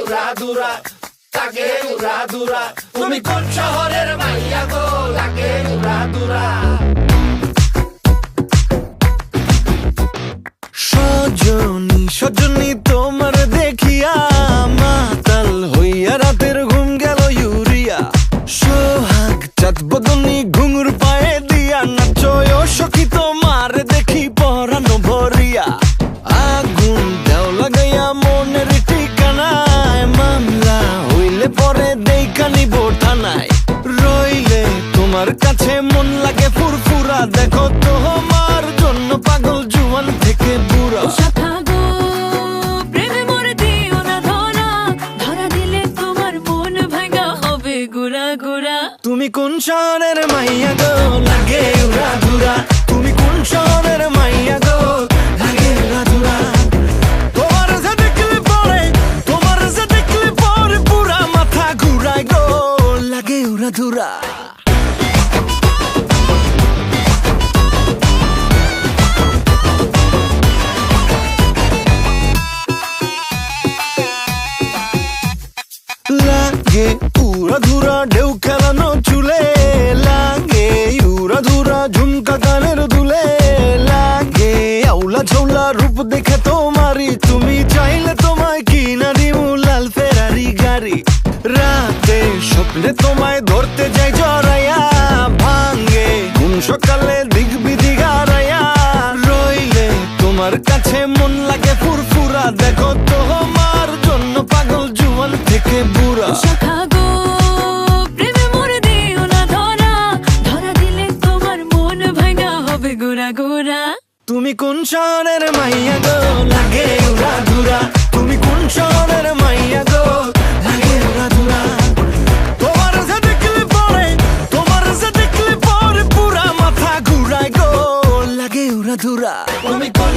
উড়াধুরা, লাগে উড়াধুরা। তুমি কোন শহরের মাইয়া গো, লাগে উড়াধুরা। সজনী সজনী তোমার দেখিয়া মাতাল হইয়া রাতের ঘুম গেল ইউরিয়া। সোহাগ চাঁদ বদনী ঘুঙুর পায়ে দিয়া নাচয় সখী তোমার দেখি পরানো ভরিয়া। আগুন দেও লাগাইয়া মনের ঠিকানায়, মামলা হইলে পরে দেইকা নিব থানায়। রইলে তোমার কাছে মন লাগে ফুরফুরা, দেখো তোমার জন্য পাগল জুয়ান থেকে বুড়া। শাখা গো প্রেমে মরে দিও না ধরা, ধরা দিলে তোমার মন ভাঙা হবে গুড়া গুড়া। তুমি কোন শহরের মাইয়া গো, লাগে উড়াধুরা। তুমি কোন শহরের মাইয়া গো, লাগে উড়াধুরা। তোমার যে দেখলে পরে, তোমার যে দেখলে পরে পুরা মাথা ঘুরায় গো, লাগে উড়াধুরা। লাগে উড়াধুরা ঢেউ খেলানো চুলে, লাগে উড়াধুরা ঝুমকা কানের দুলে, লাগে আউলা ঝৌলা রূপ দেখে তোমারি, তুমি চাইলে তোমায় কিনা দিমু লাল ফেরারি গাড়ি। রাতে স্বপ্নে তোমায় ধরতে যাই জড়াইয়া, ভাঙ্গে ঘুম সকালে দিক বিধি গারাইয়া। রইলে তোমার কাছে মন লাগে ফুরফুরা, দেখো তোমার জন্য পাগল জুয়ান থেকে বুড়া। শাখা গো প্রেমে মরে দিও না ধরা, ধরা দিলে তোমার মন ভাঙা হবে গুড়া গুড়া। তুমি কোন শহরের মাইয়া গো, লাগে উড়াধুরা। তুমি কোন শহরের মাইয়া গো, লাগে উড়াধুরা। তোমার যে দেখলে পরে, তোমার যে দেখলে পরে পুরা মাথা ঘুরায় গো, লাগে উড়াধুরা। তুমি কোন